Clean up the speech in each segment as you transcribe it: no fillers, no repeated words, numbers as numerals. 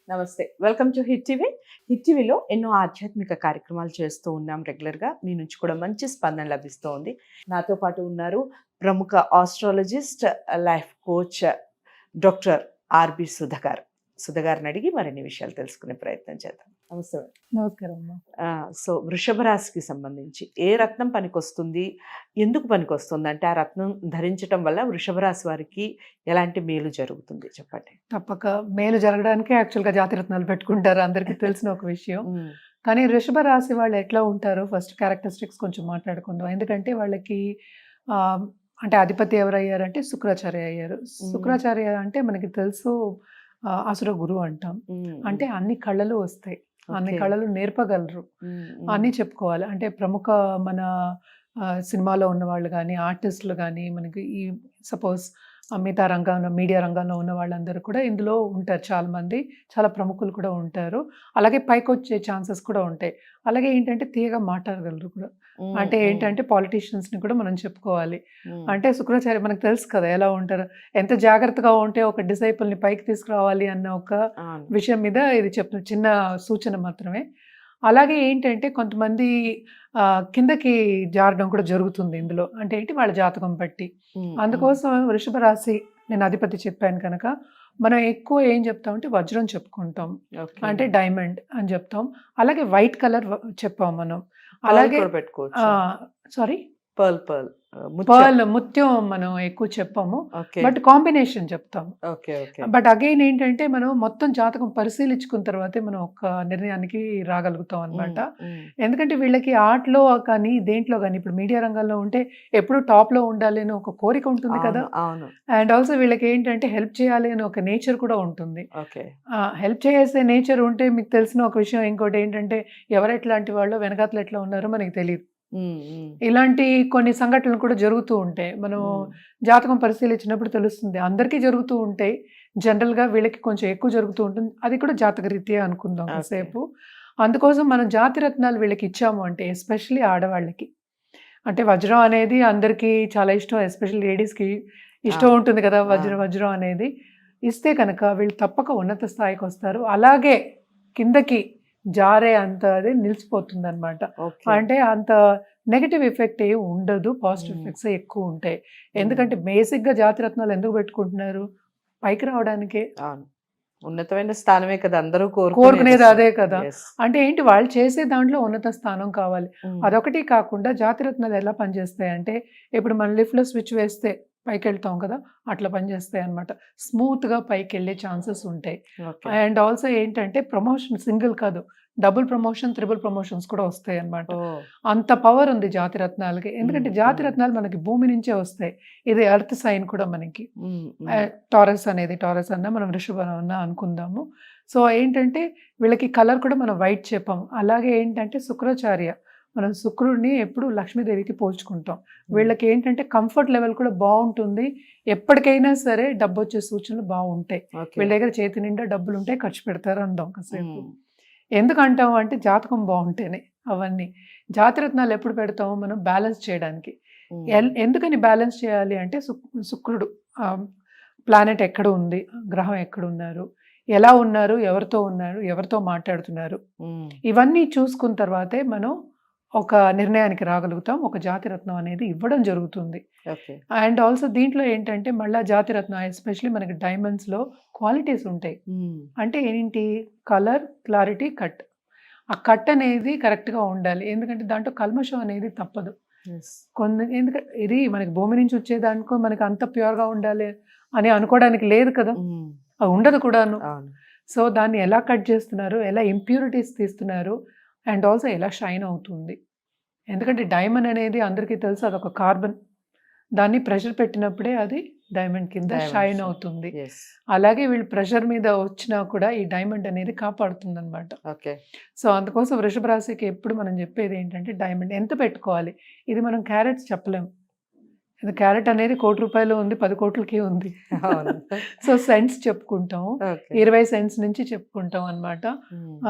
నమస్తే. Welcome to hit TV. Hit టీవీలో ఎన్నో ఆధ్యాత్మిక కార్యక్రమాలు చేస్తూ ఉన్నాం రెగ్యులర్‌గా. మీ నుంచి కూడా మంచి స్పందన లభిస్తూ ఉంది. నాతో పాటు ఉన్నారు ప్రముఖ astrologist, life coach doctor RB Sudha గారు. సుధ గారిని అడిగి మరిన్ని విషయాలు తెలుసుకునే ప్రయత్నం చేద్దాం. నమస్తే మేడం. నమస్కారం అమ్మా. సో వృషభ రాశికి సంబంధించి ఏ రత్నం పనికొస్తుంది? ఎందుకు పనికొస్తుంది? అంటే ఆ రత్నం ధరించటం వల్ల వృషభ రాశి వారికి ఎలాంటి మేలు జరుగుతుంది చెప్పండి? తప్పక మేలు జరగడానికే యాక్చువల్‌గా జాతిరత్నాలు పెట్టుకుంటారు. అందరికీ తెలిసిన ఒక విషయం. కానీ వృషభ రాశి వాళ్ళు ఎట్లా ఉంటారో ఫస్ట్ క్యారెక్టరిస్టిక్స్ కొంచెం మాట్లాడుకుందాం. ఎందుకంటే వాళ్ళకి అంటే అధిపతి ఎవరయ్యారంటే శుక్రాచార్య అయ్యారు. శుక్రాచార్య అంటే మనకి తెలుసు అసుర గురువు అంటాం. అంటే అన్ని కళలు వస్తాయి, అన్ని కళలు నేర్పగలరు అని చెప్పుకోవాలి. అంటే ప్రముఖ మన సినిమాలో ఉన్న వాళ్ళు కానీ, ఆర్టిస్టులు కానీ, మనకి ఈ సపోజ్ మిగతా రంగంలో మీడియా రంగంలో ఉన్న వాళ్ళందరూ కూడా ఇందులో ఉంటారు. చాలామంది చాలా ప్రముఖులు కూడా ఉంటారు. అలాగే పైకి వచ్చే ఛాన్సెస్ కూడా ఉంటాయి. అలాగే ఏంటంటే తీయగా మాట్లాడగలరు కూడా. అంటే ఏంటంటే పాలిటీషియన్స్ని కూడా మనం చెప్పుకోవాలి. అంటే శుక్రాచార్య మనకు తెలుసు కదా ఎలా ఉంటారు, ఎంత జాగ్రత్తగా ఉంటే ఒక డిసైపుల్ని పైకి తీసుకురావాలి అన్న ఒక విషయం మీద ఇది చెప్తున్న చిన్న సూచన మాత్రమే. అలాగే ఏంటంటే కొంతమంది కిందకి జారడం కూడా జరుగుతుంది ఇందులో. అంటే ఏంటి వాళ్ళ జాతకం బట్టి. అందుకోసం వృషభ రాశి నేను అధిపతి చెప్పాను కనుక మనం ఎక్కువ ఏం చెప్తామంటే వజ్రం చెప్పుకుంటాం, అంటే డైమండ్ అని చెప్తాం. అలాగే వైట్ కలర్ చెప్పాం మనం. అలాగే సారీ పర్ల్ ముత్యం మనం ఎక్కువ చెప్పాము, బట్ కాంబినేషన్ చెప్తాము. బట్ అగైన్ ఏంటంటే మనం మొత్తం జాతకం పరిశీలించుకున్న తర్వాతే మనం ఒక నిర్ణయానికి రాగలుగుతాం అనమాట. ఎందుకంటే వీళ్ళకి ఆర్ట్లో కానీ దేంట్లో కానీ ఇప్పుడు మీడియా రంగంలో ఉంటే ఎప్పుడు టాప్ లో ఉండాలి అని ఒక కోరిక ఉంటుంది కదా. అండ్ ఆల్సో వీళ్ళకి ఏంటంటే హెల్ప్ చేయాలి అని ఒక నేచర్ కూడా ఉంటుంది. హెల్ప్ చేసే నేచర్ ఉంటే మీకు తెలిసిన ఒక విషయం ఇంకోటి ఏంటంటే ఎవరు ఎట్లాంటి వాళ్ళు వెనకాతలు ఎట్లా ఉన్నారో మనకి తెలియదు. ఇలాంటి కొన్ని సంఘటనలు కూడా జరుగుతూ ఉంటాయి. మనం జాతకం పరిశీలించినప్పుడు తెలుస్తుంది. అందరికీ జరుగుతూ ఉంటాయి, జనరల్గా వీళ్ళకి కొంచెం ఎక్కువ జరుగుతూ ఉంటుంది. అది కూడా జాతక రీత్యా అనుకుందాం కాసేపు. అందుకోసం మనం జాతిరత్నాలు వీళ్ళకి ఇచ్చాము అంటే ఎస్పెషల్లీ ఆడవాళ్ళకి, అంటే వజ్రం అనేది అందరికీ చాలా ఇష్టం, ఎస్పెషల్లీ లేడీస్కి ఇష్టం ఉంటుంది కదా వజ్రం అనేది. ఇస్తే కనుక వీళ్ళు తప్పక ఉన్నత స్థాయికి వస్తారు. అలాగే కిందకి జారే అంత అది నిలిచిపోతుంది అనమాట. అంటే అంత నెగటివ్ ఎఫెక్ట్ ఏమి ఉండదు, పాజిటివ్ ఎఫెక్ట్స్ ఎక్కువ ఉంటాయి. ఎందుకంటే బేసిక్గా జాతిరత్నాలు ఎందుకు పెట్టుకుంటున్నారు? పైకి రావడానికే. ఉన్నతమైన స్థానమే కదా అందరూ కోరుకునేది, అదే కదా. అంటే ఏంటి వాళ్ళు చేసే దాంట్లో ఉన్నత స్థానం కావాలి. అదొకటి కాకుండా జాతిరత్నాలు ఎలా పనిచేస్తాయి అంటే ఇప్పుడు మన లిఫ్ట్లో స్విచ్ వేస్తే పైకి వెళ్తాం కదా, అట్లా పనిచేస్తాయి అనమాట. స్మూత్గా పైకి వెళ్ళే ఛాన్సెస్ ఉంటాయి. అండ్ ఆల్సో ఏంటంటే ప్రమోషన్ సింగిల్ కాదు, డబుల్ ప్రమోషన్, త్రిబుల్ ప్రమోషన్స్ కూడా వస్తాయి అనమాట. అంత పవర్ ఉంది జాతిరత్నాలకి. ఎందుకంటే జాతిరత్నాలు మనకి భూమి నుంచే వస్తాయి. ఇది ఎర్త్ సైన్ కూడా మనకి. టారస్ అన్న మనం వృషభం అన్న అనుకుందాము. సో ఏంటంటే వీళ్ళకి కలర్ కూడా మనం వైట్ చెప్పాము. అలాగే ఏంటంటే శుక్రాచార్య, మనం శుక్రుడిని ఎప్పుడు లక్ష్మీదేవికి పోల్చుకుంటాం. వీళ్ళకి ఏంటంటే కంఫర్ట్ లెవెల్ కూడా బాగుంటుంది. ఎప్పటికైనా సరే డబ్బు వచ్చే సూచనలు బాగుంటాయి. వీళ్ళ దగ్గర చేతి నిండా డబ్బులు ఉంటాయి, ఖర్చు పెడతారు అందాం కాసేపు. ఎందుకు అంటాము అంటే జాతకం బాగుంటేనే అవన్నీ. జాతిరత్నాలు ఎప్పుడు పెడతాము మనం? బ్యాలెన్స్ చేయడానికి. ఎందుకని బ్యాలెన్స్ చేయాలి అంటే శుక్రుడు ప్లానెట్ ఎక్కడ ఉంది, గ్రహం ఎక్కడ ఉన్నారు, ఎలా ఉన్నారు, ఎవరితో ఉన్నారు, ఎవరితో మాట్లాడుతున్నారు, ఇవన్నీ చూసుకున్న తర్వాతే మనం ఒక నిర్ణయానికి రాగలుగుతాం. ఒక జాతిరత్నం అనేది ఇవ్వడం జరుగుతుంది. అండ్ ఆల్సో దీంట్లో ఏంటంటే మళ్ళీ జాతిరత్నం ఎస్పెషల్లీ మనకి డైమండ్స్లో క్వాలిటీస్ ఉంటాయి. అంటే ఏంటి? Colour, clarity, cut. ఆ కట్ అనేది కరెక్ట్గా ఉండాలి. ఎందుకంటే దాంట్లో కల్మషం అనేది తప్పదు. ఎందుకంటే ఇది మనకి భూమి నుంచి వచ్చేదానికో మనకి అంత ప్యూర్గా ఉండాలి అని అనుకోవడానికి లేదు కదా, అది ఉండదు కూడాను. సో దాన్ని ఎలా కట్ చేస్తున్నారు, ఎలా ఇంప్యూరిటీస్ తీస్తున్నారు, అండ్ ఆల్సో ఎలా షైన్ అవుతుంది. ఎందుకంటే డైమండ్ అనేది అందరికీ తెలుసు, అదొక కార్బన్. దాన్ని ప్రెషర్ పెట్టినప్పుడే అది డైమండ్ కింద షైన్ అవుతుంది. అలాగే వీళ్ళు ప్రెషర్ మీద వచ్చినా కూడా ఈ డైమండ్ అనేది కాపాడుతుంది అనమాట. సో అందుకోసం వృషభ రాశికి ఎప్పుడు మనం చెప్పేది ఏంటంటే డైమండ్ ఎంత పెట్టుకోవాలి. ఇది మనం క్యారెట్స్ చెప్పలేము. క్యారెట్ అనేది ₹1,00,00,000 ఉంది, 10 కోట్లకి ఉంది. సో సెంట్స్ చెప్పుకుంటాం, 20 సెంట్స్ నుంచి చెప్పుకుంటాం అనమాట.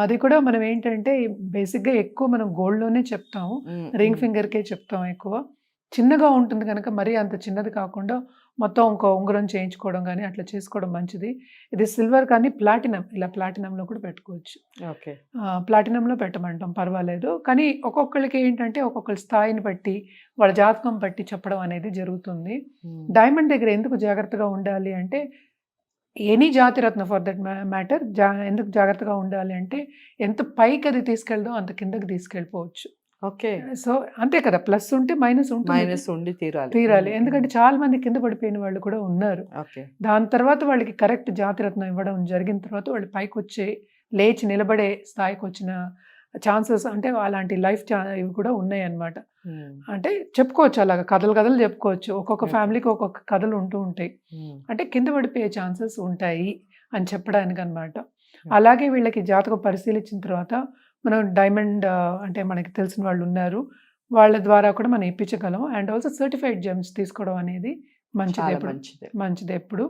అది కూడా మనం ఏంటంటే బేసిక్గా ఎక్కువ మనం గోల్డ్లోనే చెప్తాము, రింగ్ ఫింగర్కే చెప్తాం ఎక్కువ. చిన్నగా ఉంటుంది కనుక మరీ అంత చిన్నది కాకుండా మొత్తం ఇంకో ఉంగరం చేయించుకోవడం కానీ అట్లా చేసుకోవడం మంచిది. ఇది సిల్వర్ కానీ ప్లాటినం, ఇలా ప్లాటినంలో కూడా పెట్టుకోవచ్చు. ఓకే. ప్లాటినంలో పెట్టమంటాం, పర్వాలేదు. కానీ ఒక్కొక్కళ్ళకి ఏంటంటే ఒక్కొక్కళ్ళ స్థాయిని బట్టి, వాళ్ళ జాతకం బట్టి చెప్పడం అనేది జరుగుతుంది. డైమండ్ దగ్గర ఎందుకు జాగ్రత్తగా ఉండాలి అంటే, any Jathiratna for that matter ఎందుకు జాగ్రత్తగా ఉండాలి అంటే, ఎంత పైకి అది తీసుకెళ్దో అంత కిందకి తీసుకెళ్ళిపోవచ్చు. ఓకే. సో అంతే కదా, ప్లస్ ఉంటే మైనస్ ఉంటుంది, మైనస్ ఉండి తీరాలి. తీరాలి. ఎందుకంటే చాలా మంది కింద పడిపోయిన వాళ్ళు కూడా ఉన్నారు. ఓకే. దాని తర్వాత వాళ్ళకి కరెక్ట్ జాతిరత్నం ఇవ్వడం జరిగిన తర్వాత వాళ్ళు పైకి వచ్చే, లేచి నిలబడే స్థాయికి వచ్చిన ఛాన్సెస్, అంటే అలాంటి లైఫ్ ఇవి కూడా ఉన్నాయి అన్నమాట. అంటే చెప్పుకోవచ్చు, అలాగా కథలు కథలు చెప్పుకోవచ్చు. ఒక్కొక్క Okay. ఫ్యామిలీకి ఒక్కొక్క కథలు ఉంటూ ఉంటాయి. అంటే కింద పడిపోయే ఛాన్సెస్ ఉంటాయి అని చెప్పడానికి అన్నమాట. అలాగే వీళ్ళకి జాతకం పరిశీలించిన తర్వాత మనం డైమండ్, అంటే మనకి తెలిసిన వాళ్ళు ఉన్నారు, వాళ్ళ ద్వారా కూడా మనం ఇప్పించగలం. అండ్ ఆల్సో సర్టిఫైడ్ జెమ్స్ తీసుకోవడం అనేది మంచిది. చాలా ఎప్పుడు మంచిది. మంచిది ఎప్పుడు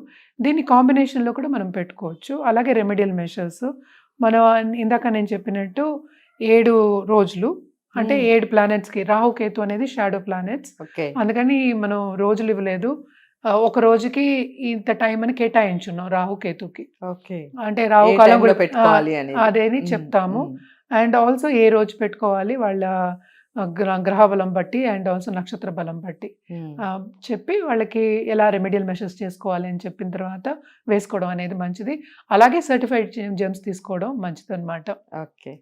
దీన్ని కాంబినేషన్లో కూడా మనం పెట్టుకోవచ్చు. అలాగే రెమెడియల్ మెషర్స్, మనం ఇందాక నేను చెప్పినట్టు 7 రోజులు, అంటే 7 ప్లానెట్స్కి, రాహుకేతు అనేది షాడో ప్లానెట్స్, ఓకే. అందుకని మనం రోజులు ఇవ్వలేదు. ఒక రోజుకి ఇంత టైం అని కేటాయించున్నాం రాహుకేతుకి. ఓకే. అంటే ఏ రాహుకాలం టైంలో కూడా పెట్టుకోవాలి అనేది. అదేని చెప్తాము. అండ్ ఆల్సో ఏ రోజు పెట్టుకోవాలి వాళ్ళ గ్రహ బలం బట్టి, అండ్ ఆల్సో నక్షత్ర బలం బట్టి చెప్పి వాళ్ళకి ఎలా రెమెడియల్ మెషర్స్ చేసుకోవాలి అని చెప్పిన తర్వాత వేసుకోవడం అనేది మంచిది. అలాగే సర్టిఫైడ్ జెమ్స్ తీసుకోవడం మంచిది అనమాట. ఓకే.